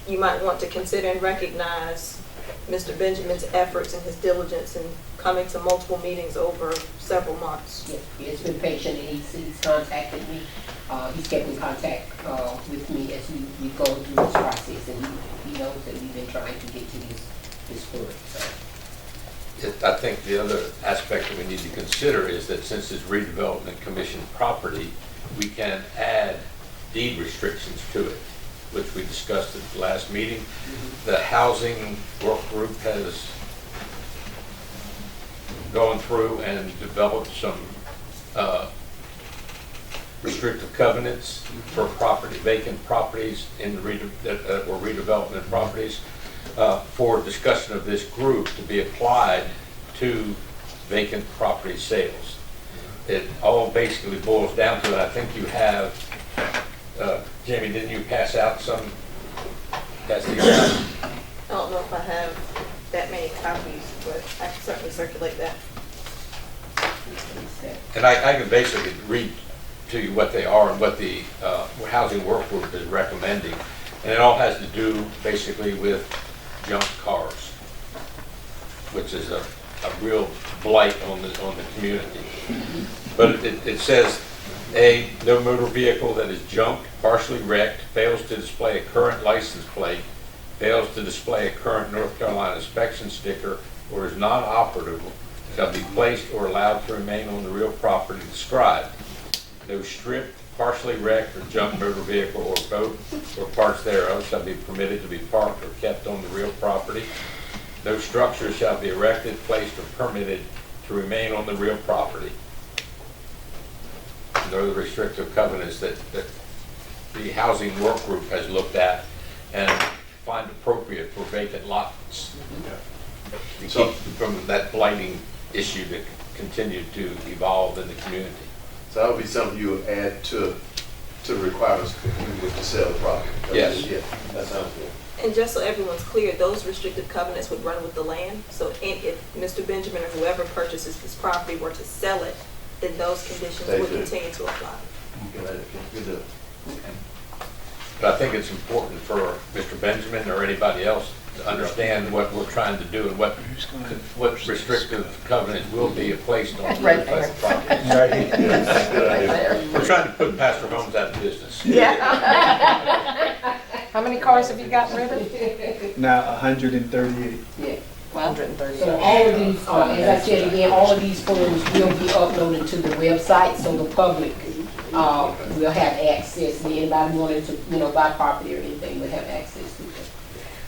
you might want to consider and recognize Mr. Benjamin's efforts and his diligence in coming to multiple meetings over several months. Yeah, he's been patient, and he's contacted me. He's kept in contact with me as we go through this process, and he knows that we've been trying to get to this point. So. I think the other aspect that we need to consider is that since it's redevelopment commission property, we can add deed restrictions to it, which we discussed at the last meeting. The housing work group has gone through and developed some restrictive covenants for property, vacant properties in that were redevelopment properties, for discussion of this group to be applied to vacant property sales. It all basically boils down to it. I think you have, Jamie, didn't you pass out some? That's the I don't know if I have that many copies, but I can certainly circulate that. And I can basically read to you what they are and what the housing work group is recommending. And it all has to do basically with junk cars, which is a real blight on the community. But it says, A, no motor vehicle that is junked, partially wrecked, fails to display a current license plate, fails to display a current North Carolina inspection sticker, or is non-operative, shall be placed or allowed to remain on the real property described. No stripped, partially wrecked, or junk motor vehicle or boat or parts thereof shall be permitted to be parked or kept on the real property. No structure shall be erected, placed, or permitted to remain on the real property. And those are the restrictive covenants that the housing work group has looked at and find appropriate for vacant lots. To keep from that blighting issue that continued to evolve in the community. So that would be something you would add to requirements to sell the property. Yes. Yeah, that sounds good. And just so everyone's clear, those restrictive covenants would run with the land. So if Mr. Benjamin or whoever purchases this property were to sell it, then those conditions would continue to apply. Good. But I think it's important for Mr. Benjamin or anybody else to understand what we're trying to do and what restrictive covenants will be placed on the Right property. there. We're trying to put Pastor Holmes out of business. Yeah. How many cars have you gotten rid of? Now 138. Yeah. 130. So all of these, as I said again, all of these forms will be uploaded to the website, so the public will have access. And anybody wanting to, buy property or anything will have access to it.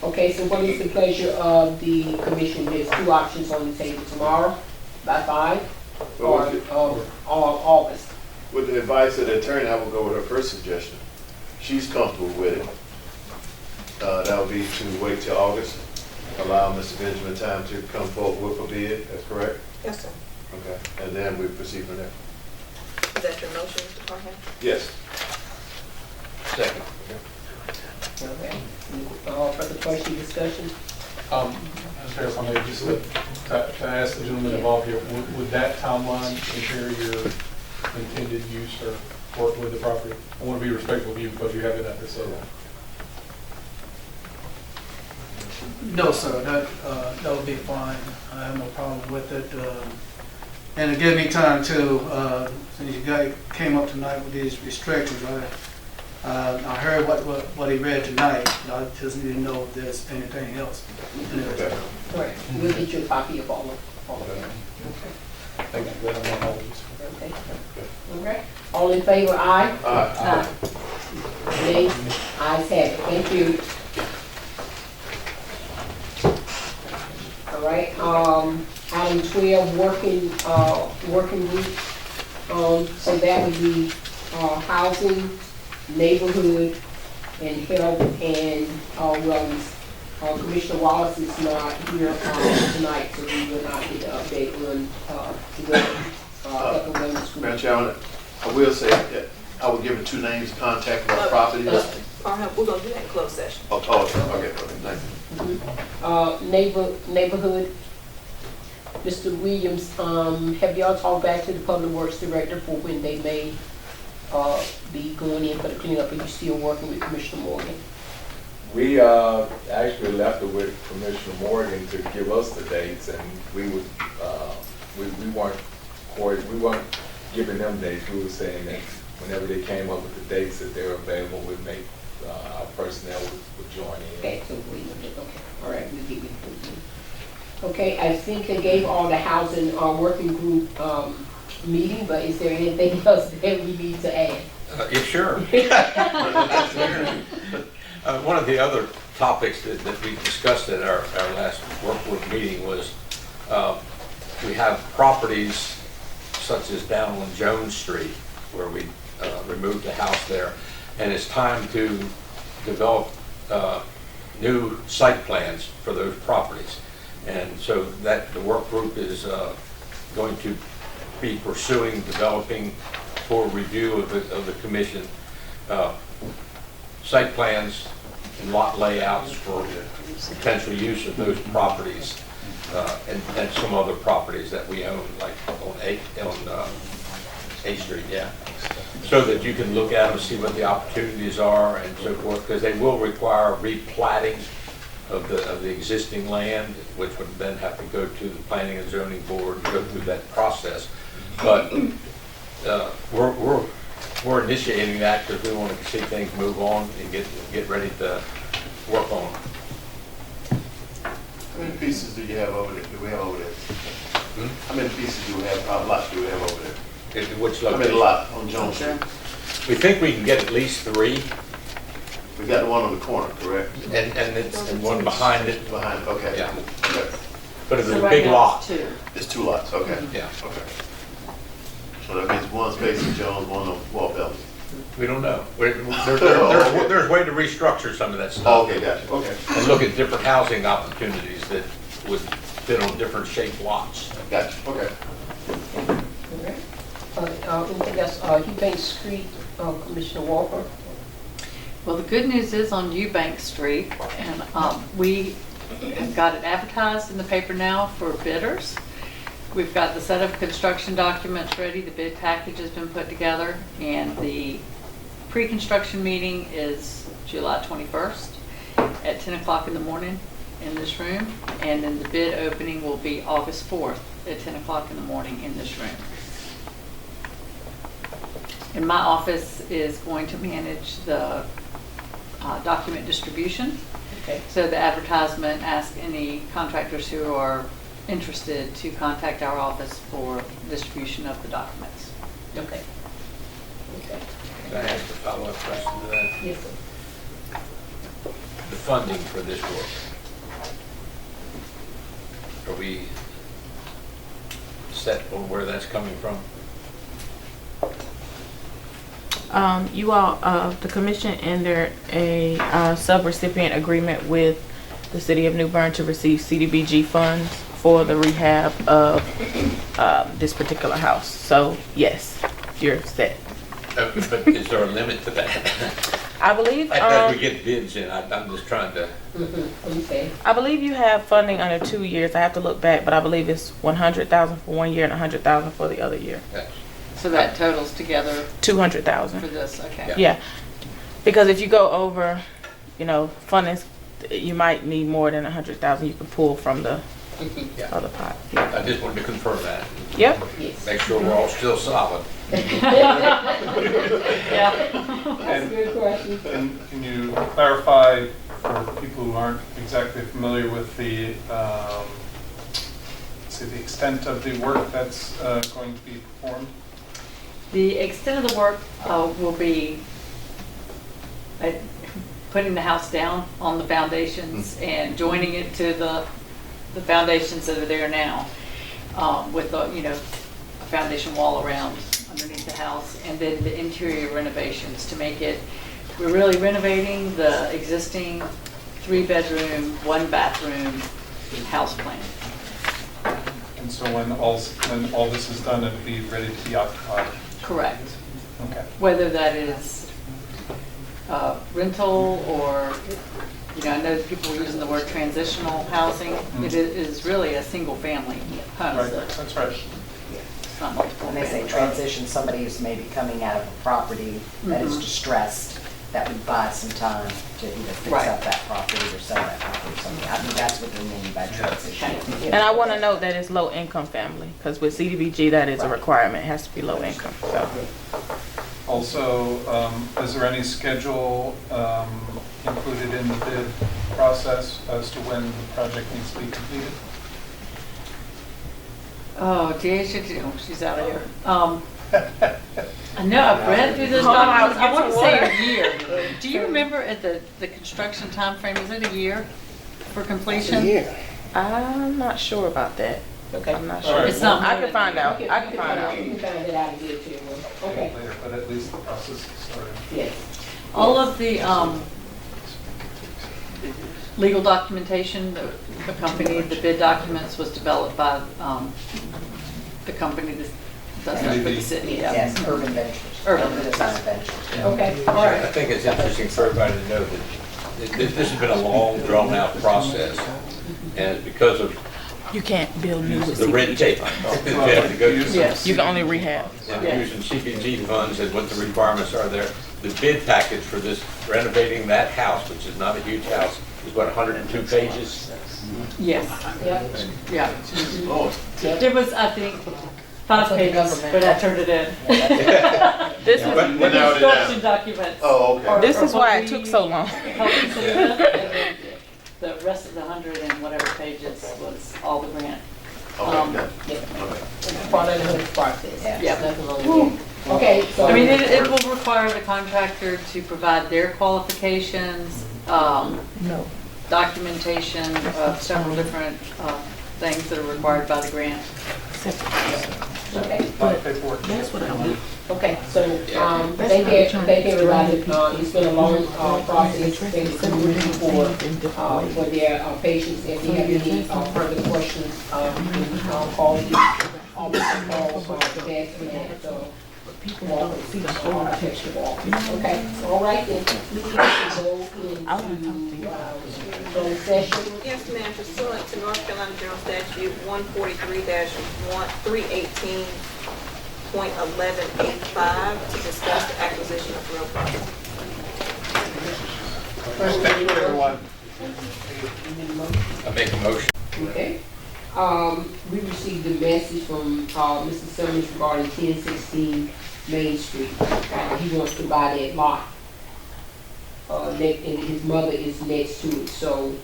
Okay, so what is the pleasure of the commission? There's two options on the table: tomorrow by 5 or August. With the advice of the attorney, I will go with her first suggestion. She's comfortable with it. That would be to wait till August, allow Mr. Benjamin time to come forward with a bid, that's correct? Yes, sir. Okay, and then we proceed from there. Is that your motion, Mr. Parham? Yes. Second. Okay. Further question, discussion? Madam Chair, if I may, just to ask the gentleman involved here, would that timeline ensure your intended use or work with the property? I want to be respectful of you because you have it at this level. No, sir, that would be fine. I have no problem with it. And it gave me time to, since you guys came up tonight with these restrictions, I heard what he read tonight. I just need to know if there's anything else. Okay. Correct. We'll get you a copy of all of them. Thank you. Let him know how it is. Okay. Okay. All in favor, aye? Aye. Nay? Ayes have it. Thank you. All right, item 12, working group. So that would be, housing, neighborhood, and health, and, wellness. Commissioner Wallace is not here, tonight, so we will not get an update on, the, health and wellness group. Madam Chairman, I will say that I will give it two names, contact about properties. Parham, we're gonna do that in closed session. Okay, thank you. Neighborhood. Mr. Williams, have y'all talked back to the Public Works Director for when they may be going in for the cleanup? Are you still working with Commissioner Morgan? We actually left it with Commissioner Morgan to give us the dates, and we weren't giving them dates. We were saying that whenever they came up with the dates that they were available, we'd make our personnel would join in. Okay, so okay, all right, we'll give you. Okay, I think they gave all the housing working group meeting, but is there anything else that we need to add? Yeah, sure. One of the other topics that we discussed at our last work group meeting was we have properties such as down on Jones Street where we removed the house there, and it's time to develop new site plans for those properties. And so that the work group is going to be pursuing, developing for review of the commission site plans and lot layouts for potential use of those properties and some other properties that we own, like on A Street, yeah. So that you can look at them, see what the opportunities are and so forth, because they will require replatting of the existing land, which would then have to go to the Planning and Zoning Board and go through that process. But we're initiating that because we want to see things move on and get ready to work on them. How many pieces do you have over there? Do we have over there? How many pieces do we have? Lots do we have over there? Which How many location? lots on Jones Street? We think we can get at least 3, We got the one on the corner, correct? and it's and one behind it. Behind, okay. Yeah. Okay. But it's So a right big now lot. it's 2. It's 2 lots, okay. Yeah. Okay. So that means one's facing Jones, one on Walt We don't know. There's way to restructure some of that stuff. Oh, okay, gotcha, okay. And look at different housing opportunities that would fit on different shaped lots. Gotcha, okay. Okay. Anything else? Eubank Street, Commissioner Walker. Well, the good news is on Eubank Street, and we have got it advertised in the paper now for bidders. We've got the set of construction documents ready, the bid package has been put together, and the pre-construction meeting is July 21st at 10 o'clock in the morning in this room. And then the bid opening will be August 4th at 10 o'clock in the morning in this room. And my office is going to manage the document distribution. Okay. So the advertisement asks any contractors who are interested to contact our office for distribution of the documents. Okay. Okay. Can I ask a follow-up question to that? Yes, sir. The funding for this work. Are we set on where that's coming from? You all, the commission entered a sub-recipient agreement with the city of New Bern to receive CDBG funds for the rehab of this particular house. So yes, you're set. But is there a limit to that? I believe, As we get bids in, I'm just trying to, Okay. I believe you have funding under 2 years. I have to look back, but I believe it's 100,000 for 1 year and 100,000 for the other year. So that totals together 200,000. for this, okay. Yeah, because if you go over, funding, you might need more than 100,000 you can pull from the yeah. other pot. I just wanted to confirm that. Yep. Yes. Make sure we're all still solid. Yeah. That's a good question. And can you clarify for people who aren't exactly familiar with the, the extent of the work that's going to be performed? The extent of the work will be putting the house down on the foundations and joining it to the foundations that are there now, with a foundation wall around underneath the house, and then the interior renovations to make it. We're really renovating the existing 3-bedroom, 1-bathroom house plan. And so when all this is done, it'll be ready to be occupied? Correct. Okay. Whether that is rental or, I know people are using the word transitional housing. It is really a single family home. Right, that's right. It's not multiple. When they say family. transition, somebody who's maybe coming out of a property that is distressed, that would buy some time to either fix Right. up that property or sell that property or something. I think that's what they mean by transition. And I want to note that it's low income family, because with CDBG, that is a requirement. It has to be low income, so. Also, is there any schedule included in the bid process as to when the project needs to be completed? Oh, she's out of here. I know, I've read through those documents. I want to say a year. Do you remember at the construction time frame? Is it a year for completion? I'm not sure about that. Okay. I'm not sure. It's not I more can find out. I can find out. You can find it out and get it to you. Okay. Later, but at least the process is started. Yes. All of the legal documentation that accompanied the bid documents was developed by the company that does that for the city. Yes, Urban Ventures. Urban Design Ventures. yeah. Okay, all right. I think it's interesting for everybody to know that this has been a long, drawn-out process, and it's because of You can't build new with the red CDBG. tape that you have to go through. Yes. You can only rehab. And using CPG funds and what the requirements are there. The bid package for this renovating that house, which is not a huge house, is what, 102 pages? Yes, Yep. yeah. There was, I think, 5 pages, but I turned it in. This is, But The now it is now. construction documents. Oh, okay. this is why it took so long. The rest of the 100 and whatever pages was all the grant. Yeah. Part of the process. Yeah. Nothing wrong with it. Okay, so. I mean, it will require the contractor to provide their qualifications, documentation of several different things that are required by the grant. Okay. A lot of paperwork. That's what I want. Okay, so, thank everybody, it's been a long, process, thank the community for their, patience, if you have any, further questions, you can, call the office, call, the desk, and that, walk, okay, all right, then, we can go into, closed session. Yes, ma'am, pursuant to North Carolina General Statute 143-318.1185 to discuss the acquisition of real property. Thank you, everyone. I make a motion. Okay. We received a message from, Mr. Simmons regarding 1016 Main Street. He wants to buy that lot. And his mother is next to it, so,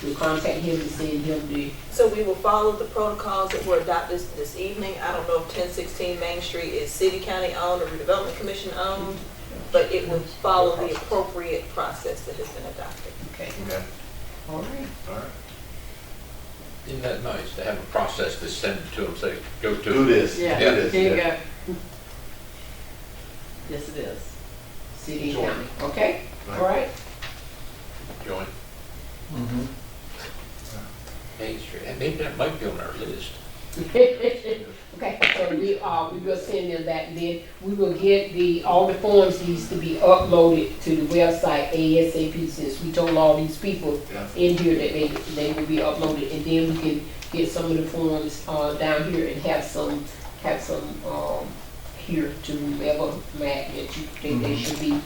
we'll contact him to send him the, So we will follow the protocols that were adopted this evening. I don't know if 1016 Main Street is city, county owned or Redevelopment Commission owned, but it will follow the appropriate process that has been adopted. okay, Okay. all right. All right. Isn't that nice to have a process to send it to them, say, go to. Do this, do Yeah, this. there you yeah. go. Yes, it is. City and Join. county, okay, Right. all right. Join Mhm. Main Street, and maybe that might be on our list. Okay, so we will send them that, and then we will get all the forms needs to be uploaded to the website ASAP, since we told all these people Yeah. in here that they will be uploaded, and then we can get some of the forms, down here and have some, here to whoever Matt that you think they should be.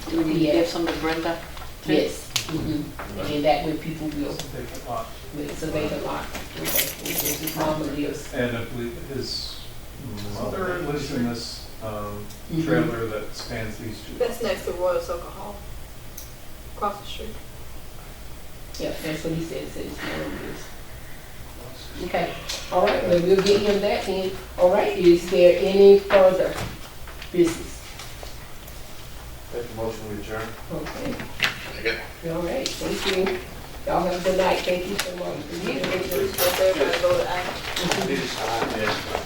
Do we need to give some to Brenda? too? Yes, and then that way people will, It's a vacant lot. it's a vacant lot, okay, and his mama lives. And I believe his mother lives in this Mhm. trailer that spans these two. That's next to Royal Circle Hall, across the street. Yeah, that's what he said, his mama lives. Okay, all right, well, we'll get him that then. All right, is there any further business? Make a motion to adjourn. Okay, Second. all right, thank you. Y'all have a good night, thank you so much. Does everybody go to act? Yes.